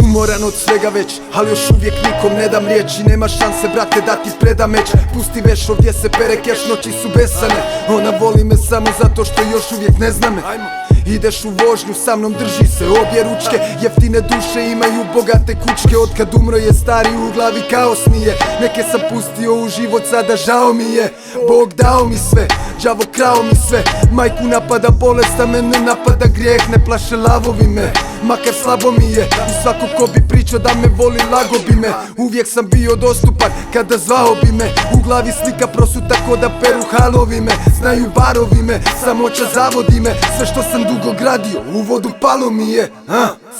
Umoran od svega već, ali još uvijek nikom ne dam riječi. Nema šanse brate da ti predam meč. Pusti veš, ovdje se pere keš, noći su besane. Ona voli me samo zato što još uvijek ne zna me. Ideš u vožnju, sa mnom drži se obje ručke. Jeftine duše imaju bogate kućke. Otkad umro je stari u glavi kaos mi je. Neke sam pustio u život, sada žao mi je. Bog dao mi sve, đavo krao mi sve. Majku napada bolest, a mene napada grijeh. Ne plaše lavovi me, makar slabo mi je. I svako ko bi pričao da me voli lago bi me. Uvijek sam bio dostupan kada zvao bi me. U glavi slika prosuta ko da peru halovi me. Znaju barovi me, samoća zavodi me. Sve što sam dugo gradio, u vodu palo mi je.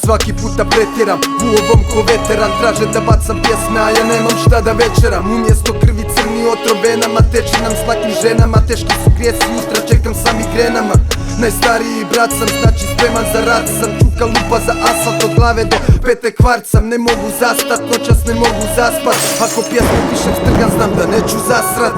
Svaki puta pretjeram, u ovom ko veteran. Traže da bacam pjesme, a ja nemam šta da večeram. Umjesto krvi crni otrov venama. Teče nam s lakim ženama, teški su grijesi, jutra čekam sa migrenama. Najstariji brat sam, znači spreman za rat sam. Čuka lupa za asfalt od glave do pete kvart sam. Ne mogu zastat, noćas ne mogu zaspat. Ako pjesmu pišem strgan, znam da neću zasrat.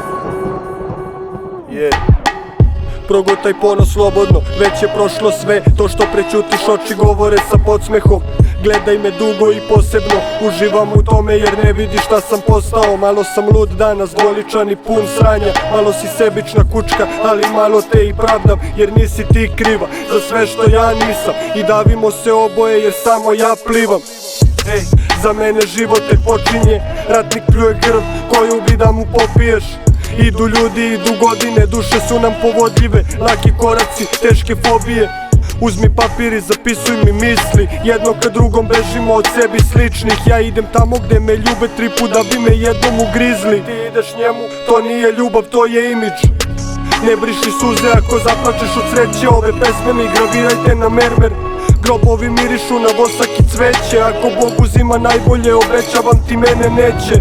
Progotaj ponos slobodno, već je prošlo sve. To što prećutiš oči govore sa podsmehom. Gledaj me dugo i posebno, uživam u tome jer ne vidiš šta sam postao. Malo sam lud danas, dvoličan i pun sranja. Malo si sebična kučka, ali malo te i pravdam. Jer nisi ti kriva za sve što ja nisam. I davimo se oboje jer samo ja plivam. Za mene život tek počinje, ratnik pljuje krv koju bi da mu popiješ. Idu ljudi, idu godine, duše su nam povodljive. Laki koraci, teške fobije. Uzmi papir i zapisuj mi misli. Jedno kad drugom bežimo od sebi sličnih. Ja idem tamo gde me ljube 3 put da bi me jednom ugrizli. Ti ideš njemu, to nije ljubav, to je imidž. Ne briši suze ako zaplačeš od sreće. Ove pesme mi gravirajte na mermer. Grobovi mirišu na vosak i cveće. Ako Bog uzima najbolje, obećavam ti mene neće.